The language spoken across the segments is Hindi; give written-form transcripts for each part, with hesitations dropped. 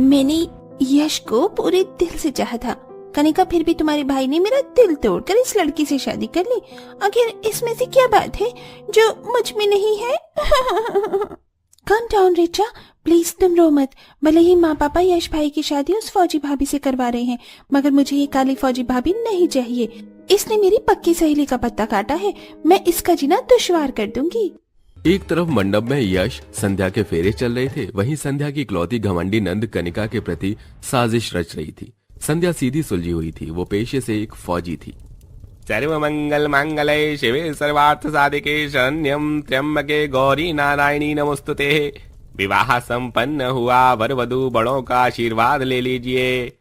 मैंने यश को पूरे दिल से चाहा था कनिका, फिर भी तुम्हारे भाई ने मेरा दिल तोड़कर इस लड़की से शादी कर ली। आखिर इसमें से क्या बात है जो मुझ में नहीं है? कम डाउन रिचा, प्लीज तुम रो मत। भले ही माँ पापा यश भाई की शादी उस फौजी भाभी से करवा रहे हैं, मगर मुझे ये काली फौजी भाभी नहीं चाहिए। इसने मेरी पक्की सहेली का पत्ता काटा है, मैं इसका जीना दुश्वार कर दूंगी। एक तरफ मंडप में यश संध्या के फेरे चल रहे थे, वहीं संध्या की इकलौती घमंडी नंद कनिका के प्रति साजिश रच रही थी। संध्या सीधी सुलझी हुई थी, वो पेशे से एक फौजी थी। सर्व मंगल मांगल्ये शिवे सर्वार्थ साधिके शरण्यं त्र्यंबके गौरी नारायणी नमोस्तुते। विवाह संपन्न हुआ, वर वधू बड़ों का आशीर्वाद ले लीजिए।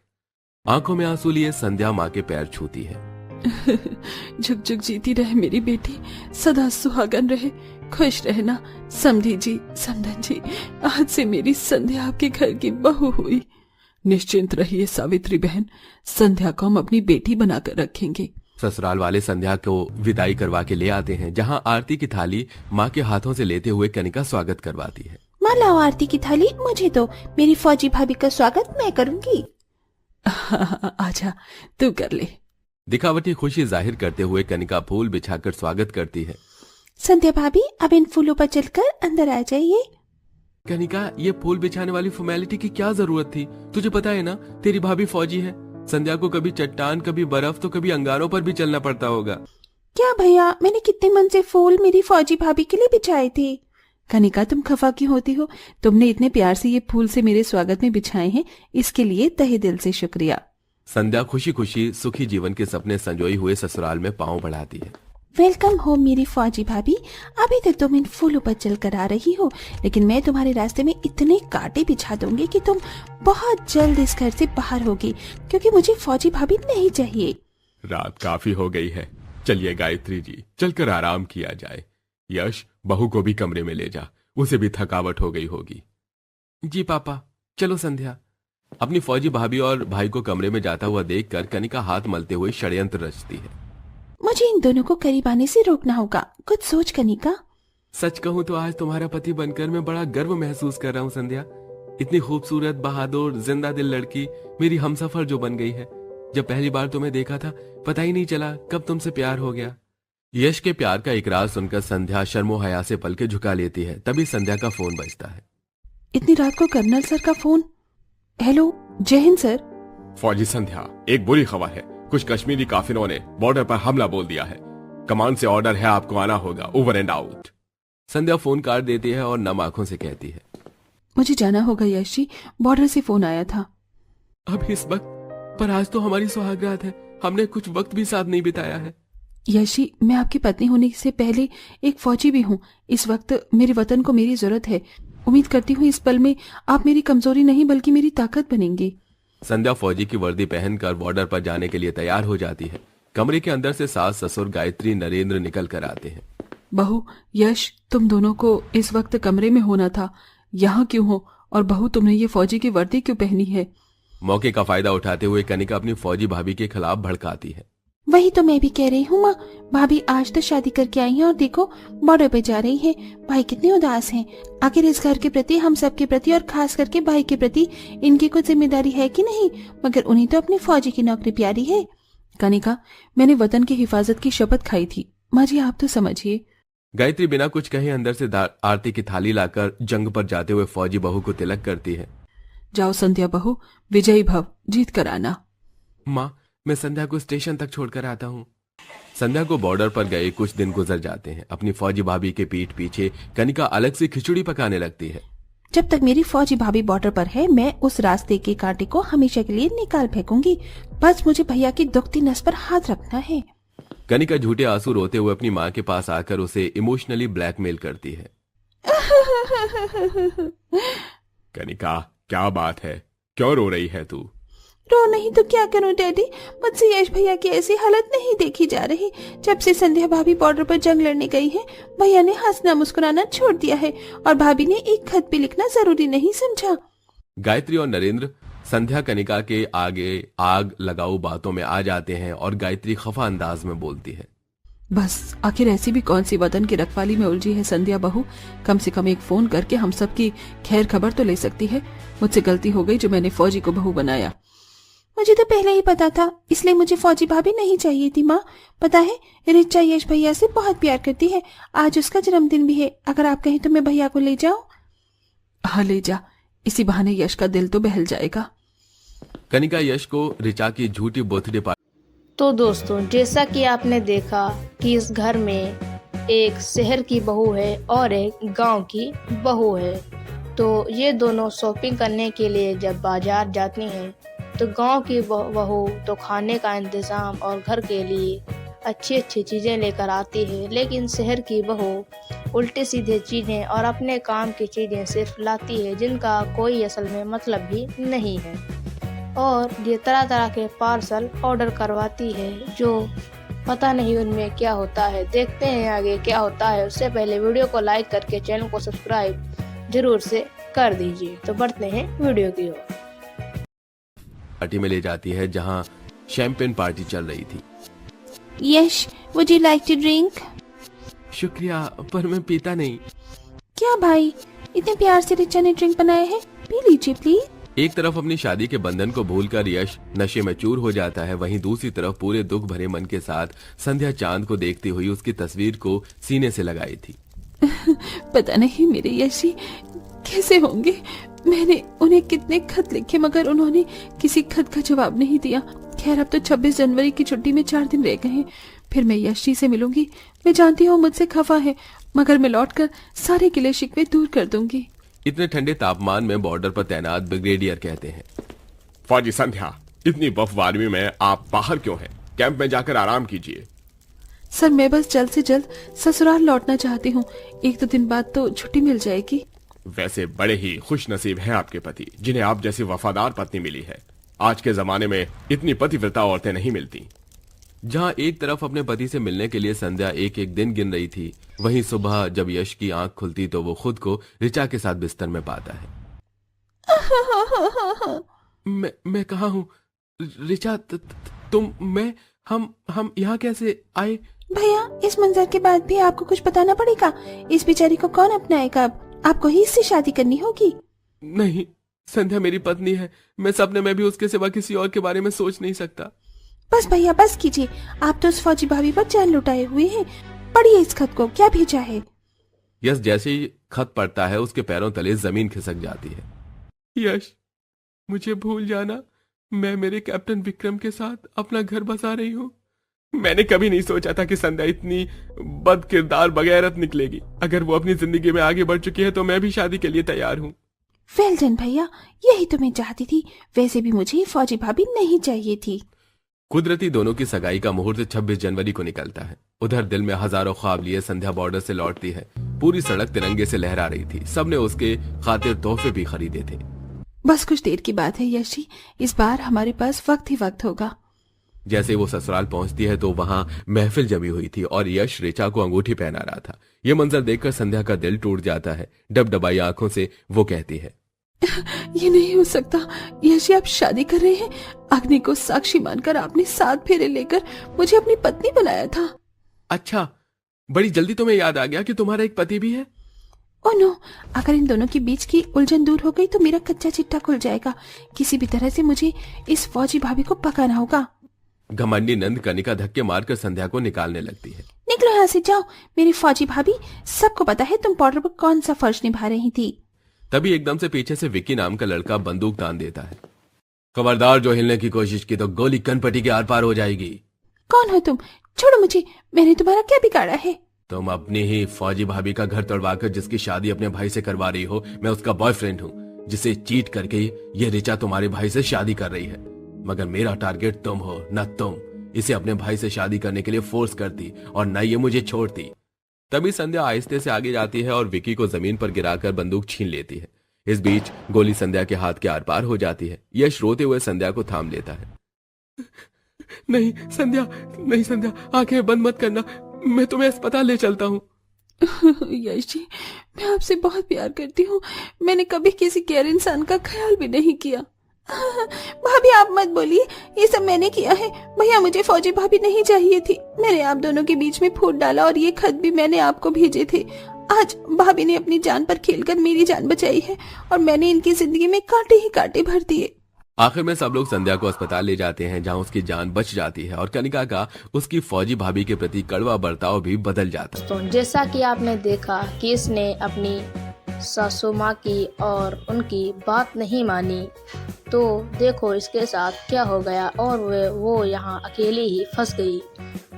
आंखों में आंसू लिए संध्या माँ के पैर छूती है। झुक झुक जीती रहे मेरी बेटी, सदा सुहागन रहे, खुश रहना। समधी जी, समधन जी, आज से मेरी संध्या आपके घर की बहू हुई। निश्चिंत रहिए सावित्री बहन, संध्या को हम अपनी बेटी बनाकर रखेंगे। ससुराल वाले संध्या को विदाई करवा के ले आते हैं, जहाँ आरती की थाली माँ के हाथों से लेते हुए कनिका स्वागत करवाती है। माँ लाओ आरती की थाली, मुझे तो मेरी फौजी भाभी का स्वागत मैं करूंगी। आजा तू कर ले। दिखावटी खुशी जाहिर करते हुए कनिका फूल बिछाकर स्वागत करती है। संध्या भाभी, अब इन फूलों पर चलकर अंदर आ जाइए। कनिका, ये फूल बिछाने वाली फॉर्मेलिटी की क्या जरूरत थी? तुझे पता है ना, तेरी भाभी फौजी है। संध्या को कभी चट्टान, कभी बर्फ, तो कभी अंगारों पर भी चलना पड़ता होगा। क्या भैया, मैंने कितने मन से फूल मेरी फौजी भाभी के लिए बिछाए थे। कनिका, तुम खफा क्यों होती हो? तुमने इतने प्यार से ये फूल से मेरे स्वागत में बिछाए हैं, इसके लिए तहे दिल से शुक्रिया। संध्या खुशी खुशी सुखी जीवन के सपने संजोई हुए ससुराल में पांव बढ़ाती है। वेलकम होम मेरी फौजी भाभी। अभी तक तुम इन फूलों पर चलकर आ रही हो, लेकिन मैं तुम्हारे रास्ते में इतने कांटे बिछा दूंगी कि तुम बहुत जल्द इस घर से बाहर होगी, क्योंकि मुझे फौजी भाभी नहीं चाहिए। रात काफी हो गई है, चलिए गायत्री जी, चलकर आराम किया जाए। यश, बहू को भी कमरे में ले जा, उसे भी थकावट हो गई होगी। जी पापा, चलो संध्या। अपनी फौजी भाभी और भाई को कमरे में जाता हुआ देखकर कनिका हाथ मलते हुए षड्यंत्र रचती है। मुझे इन दोनों को करीब आने से रोकना होगा, कुछ सोच कनिका। सच कहूँ तो आज तुम्हारा पति बनकर मैं बड़ा गर्व महसूस कर रहा हूँ संध्या। इतनी खूबसूरत, बहादुर, जिंदा दिल लड़की मेरी हमसफर जो बन गई है। जब पहली बार तुम्हें देखा था, पता ही नहीं चला कब तुमसे प्यार हो गया। यश के प्यार का इकरार सुनकर संध्या शर्मो हया से पलके झुका लेती है। तभी संध्या का फोन बजता है। इतनी रात को कर्नल सर का फोन? हेलो, जय हिंद सर। फौजी संध्या, एक बुरी खबर है। कुछ कश्मीरी काफिरों ने बॉर्डर पर हमला बोल दिया है। कमांड से ऑर्डर है, आपको आना होगा, over and out. Sandhya phone काट देती है और नम आंखों से कहती है, मुझे जाना होगा यश जी, बॉर्डर से फोन आया था। अब इस वक्त? पर आज तो हमारी सुहागरात है, हमने कुछ वक्त भी साथ नहीं बिताया है। यश जी, मैं आपकी पत्नी होने से पहले एक फौजी भी हूँ। इस वक्त मेरे वतन को मेरी जरूरत है। उम्मीद करती हूँ इस पल में आप मेरी कमजोरी नहीं बल्कि मेरी ताकत बनेंगे। संध्या फौजी की वर्दी पहनकर बॉर्डर पर जाने के लिए तैयार हो जाती है। कमरे के अंदर से सास, ससुर, गायत्री, नरेंद्र निकल कर आते हैं। बहू, यश, तुम दोनों को इस वक्त कमरे में होना था, यहाँ क्यों हो? और बहू, तुमने ये फौजी की वर्दी क्यों पहनी है? मौके का फायदा उठाते हुए कनिका अपनी फौजी भाभी के खिलाफ भड़काती है। वही तो मैं भी कह रही हूँ माँ, भाभी आज तो शादी करके आई हैं और देखो बॉर्डर पे जा रही हैं। भाई कितने उदास हैं। आखिर इस घर के प्रति, हम सब के प्रति और खास करके भाई के प्रति इनकी कुछ जिम्मेदारी है कि नहीं? मगर उन्हें तो अपनी फौजी की नौकरी प्यारी है। कनिका, मैंने वतन की हिफाजत की शपथ खाई थी। माँ जी, आप तो समझिए। गायत्री बिना कुछ कहे अंदर से आरती की थाली लाकर जंग पर जाते हुए फौजी बहू को तिलक करती है। जाओ संध्या बहू, विजयी भव, जीत कर आना। माँ, मैं संध्या को स्टेशन तक छोड़कर आता हूँ। संध्या को बॉर्डर पर गए कुछ दिन गुजर जाते हैं। अपनी फौजी भाभी के पीठ पीछे कनिका अलग से खिचड़ी पकाने लगती है। जब तक मेरी फौजी भाभी बॉर्डर पर है, मैं उस रास्ते के कांटे को हमेशा के लिए निकाल फेंकूंगी। बस मुझे भैया की दुखती नस पर हाथ रखना है। कनिका झूठे आंसू रोते हुए अपनी माँ के पास आकर उसे इमोशनली ब्लैकमेल करती है। कनिका, क्या बात है, क्यों रो रही है तू? रो नहीं तो क्या करूं डैडी, मुझसे यश भैया की ऐसी हालत नहीं देखी जा रही। जब से संध्या भाभी बॉर्डर पर जंग लड़ने गई है, भैया ने हंसना मुस्कुराना छोड़ दिया है और भाभी ने एक खत भी लिखना जरूरी नहीं समझा। गायत्री और नरेंद्र संध्या कनिका के आगे आग लगाऊ बातों में आ जाते हैं और गायत्री खफा अंदाज में बोलती है। बस आखिर ऐसी भी कौन सी वतन की रखवाली में उलझी है संध्या बहू, कम से कम एक फोन करके हम सब की खैर खबर तो ले सकती है। मुझसे गलती हो गई जो मैंने फौजी को बहू बनाया। मुझे तो पहले ही पता था, इसलिए मुझे फौजी भाभी नहीं चाहिए थी माँ। पता है रिचा यश भैया से बहुत प्यार करती है, आज उसका जन्मदिन भी है। अगर आप कहें तो मैं भैया को ले जाऊं? हाँ ले जा, इसी बहाने यश का दिल तो बहल जाएगा। कनिका यश को रिचा की झूठी बर्थडे पार्टी। तो दोस्तों, जैसा कि आपने देखा कि इस घर में एक शहर की बहू है और एक गांव की बहू है। तो ये दोनों शॉपिंग करने के लिए जब बाजार जाती हैं तो गांव की बहू तो खाने का इंतज़ाम और घर के लिए अच्छी अच्छी चीज़ें लेकर आती है, लेकिन शहर की बहू उल्टे सीधे चीज़ें और अपने काम की चीज़ें सिर्फ लाती है जिनका कोई असल में मतलब भी नहीं है। और ये तरह तरह के पार्सल ऑर्डर करवाती है जो पता नहीं उनमें क्या होता है। देखते हैं आगे क्या होता है। उससे पहले वीडियो को लाइक करके चैनल को सब्सक्राइब जरूर से कर दीजिए। तो बढ़ते हैं वीडियो की ओर। पार्टी में ले जाती है जहां शैंपेन पार्टी चल रही थी। Yash would you like to drink? शुक्रिया, पर मैं पीता नहीं। क्या भाई, इतने प्यार से रिचा ने ड्रिंक बनाया है, पी लीजिए प्लीज। एक तरफ अपनी शादी के बंधन को भूलकर यश नशे में चूर हो जाता है, वहीं दूसरी तरफ पूरे दुख भरे मन के साथ संध्या चांद को देखती हुई उसकी तस्वीर को सीने से लगाई थी। पता नहीं मेरे यशी कैसे होंगे। मैंने उन्हें कितने खत लिखे मगर उन्होंने किसी खत का जवाब नहीं दिया। खैर अब तो 26 जनवरी की छुट्टी में 4 दिन रह गए हैं, फिर मैं यशी से मिलूंगी। मैं जानती हूँ मुझसे खफा है, मगर मैं लौटकर सारे गिले शिकवे दूर कर दूंगी। इतने ठंडे तापमान में बॉर्डर पर तैनात ब्रिगेडियर कहते हैं, फौजी संध्या, इतनी बर्फबारी में आप बाहर क्यों हैं? कैंप में जाकर आराम कीजिए। सर मैं बस जल्द से जल्द ससुराल लौटना चाहती हूँ, 1-2 दिन बाद तो छुट्टी मिल जाएगी। वैसे बड़े ही खुश नसीब हैं आपके पति, जिन्हें आप जैसी वफादार पत्नी मिली है। आज के जमाने में इतनी पतिव्रता औरतें नहीं मिलती। जहां एक तरफ अपने पति से मिलने के लिए संध्या एक एक दिन गिन रही थी, वहीं सुबह जब यश की आंख खुलती तो वो खुद को रिचा के साथ बिस्तर में पाता है। मैं कहाँ हूँ? रिचा तुम, मैं, हम यहाँ कैसे आए? भैया इस मंजर के बाद भी आपको कुछ बताना पड़ेगा। इस बेचारी को कौन अपनाएगा? अब आपको ही इससे शादी करनी होगी। नहीं, संध्या मेरी पत्नी है। मैं सपने में भी उसके सिवा किसी और के बारे में सोच नहीं सकता। बस भैया बस कीजिए, आप तो उस फौजी भाभी पर जान लुटाए हुए हैं। पढ़िए इस खत को, क्या भेजा है? यश जैसे ही खत पढ़ता है उसके पैरों तले जमीन खिसक जाती है। यश, मुझे भूल जाना, मैं मेरे कैप्टन विक्रम के साथ अपना घर बसा रही हूँ। मैंने कभी नहीं सोचा था कि संध्या इतनी बदकिरदार बगैरत निकलेगी। अगर वो अपनी जिंदगी में आगे बढ़ चुकी है तो मैं भी शादी के लिए तैयार हूँ। वेल डन भैया, यही तो मैं चाहती थी। वैसे भी मुझे फौजी भाभी नहीं चाहिए थी। कुदरती दोनों की सगाई का मुहूर्त 26 जनवरी को निकलता है। उधर दिल में हजारों ख्वाब लिए संध्या बॉर्डर से लौटती है। पूरी सड़क तिरंगे से लहरा रही थी। सबने उसके खातिर तोहफे भी खरीदे थे। बस कुछ देर की बात है यशी, इस बार हमारे पास वक्त ही वक्त होगा। जैसे वो ससुराल पहुंचती है तो वहां महफिल जमी हुई थी और यश रिचा को अंगूठी पहना रहा था। ये मंजर देखकर संध्या का दिल टूट जाता है। डबडबाई आंखों से वो कहती है, ये नहीं हो सकता यशी, आप शादी कर रहे हैं। अग्नि को साक्षी मानकर आपने 7 फेरे लेकर मुझे अपनी पत्नी बनाया था। अच्छा, बड़ी जल्दी तुम्हें याद आ गया कि तुम्हारा एक पति भी है? ओह नो, अगर इन दोनों के बीच की उलझन दूर हो गई तो मेरा कच्चा चिट्टा खुल जाएगा। किसी भी तरह से मुझे इस फौजी भाभी को पकाना होगा। घमंडी नंद कनिका धक्के मारकर संध्या को निकालने लगती है। निकलो यहाँ से, जाओ। मेरी फौजी भाभी, सबको पता है तुम बॉर्डर पर कौन सा फर्ज निभा रही थी। तभी एकदम से पीछे से विक्की नाम का लड़का बंदूक तान देता है। खबरदार, जो हिलने की कोशिश की तो गोली कनपटी के आर पार हो जाएगी। कौन हो तुम? छोड़ो मुझे, मैंने तुम्हारा क्या बिगाड़ा है? तुम अपनी ही फौजी भाभी का घर तोड़वाकर जिसकी शादी अपने भाई से करवा रही हो, मैं उसका बॉयफ्रेंड हूँ, जिसे चीट करके ये रिचा तुम्हारे भाई से शादी कर रही है। मगर मेरा टारगेट तुम हो, न तुम। इसे अपने भाई से शादी करने के लिए फोर्स करती और न ये मुझे छोड़ती। तभी संध्या आहिस्ते से आगे जाती है और विकी को जमीन पर गिराकर बंदूक छीन लेती है। इस बीच गोली संध्या के हाथ के आर पार हो जाती है। यश रोते हुए संध्या को थाम लेता है। नहीं संध्या, नहीं संध्या, आंखें बंद मत करना, मैं तुम्हें अस्पताल ले चलता हूँ। यश जी, मैं आपसे बहुत प्यार करती हूँ। मैंने कभी किसी गैर इंसान का ख्याल भी नहीं किया। भाभी आप मत बोलिए, ये सब मैंने किया है। भैया मुझे फौजी भाभी नहीं चाहिए थी, मैंने आप दोनों के बीच में फूट डाला और ये खत भी मैंने आपको भेजे थे। आज भाभी ने अपनी जान पर खेलकर मेरी जान बचाई है और मैंने इनकी जिंदगी में कांटे ही कांटे भर दिए। आखिर में सब लोग संध्या को अस्पताल ले जाते हैं, जहां उसकी जान बच जाती है और कनिका का उसकी फौजी भाभी के प्रति कड़वा बर्ताव भी बदल जाता है। तो जैसा कि आपने देखा कि इसने अपनी सासू माँ की और उनकी बात नहीं मानी, तो देखो इसके साथ क्या हो गया और वो यहाँ अकेली ही फंस गई।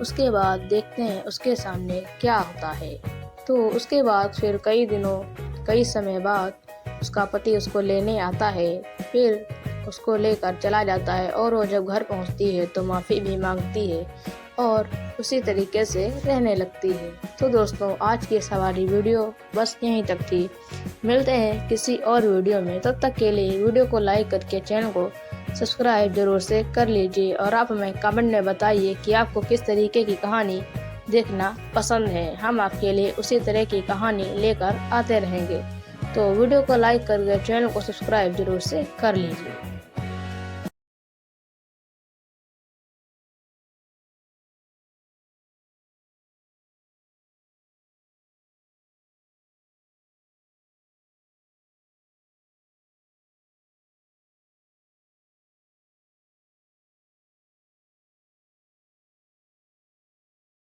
उसके बाद देखते हैं उसके सामने क्या होता है। तो उसके बाद फिर कई समय बाद उसका पति उसको लेने आता है, फिर उसको लेकर चला जाता है और वो जब घर पहुंचती है तो माफ़ी भी मांगती है और उसी तरीके से रहने लगती है। तो दोस्तों आज की सवारी वीडियो बस यहीं तक थी। मिलते हैं किसी और वीडियो में, तब तक के लिए वीडियो को लाइक करके चैनल को सब्सक्राइब जरूर से कर लीजिए और आप हमें कमेंट में बताइए कि आपको किस तरीके की कहानी देखना पसंद है। हम आपके लिए उसी तरह की कहानी लेकर आते रहेंगे। तो वीडियो को लाइक करके चैनल को सब्सक्राइब जरूर से कर लीजिए।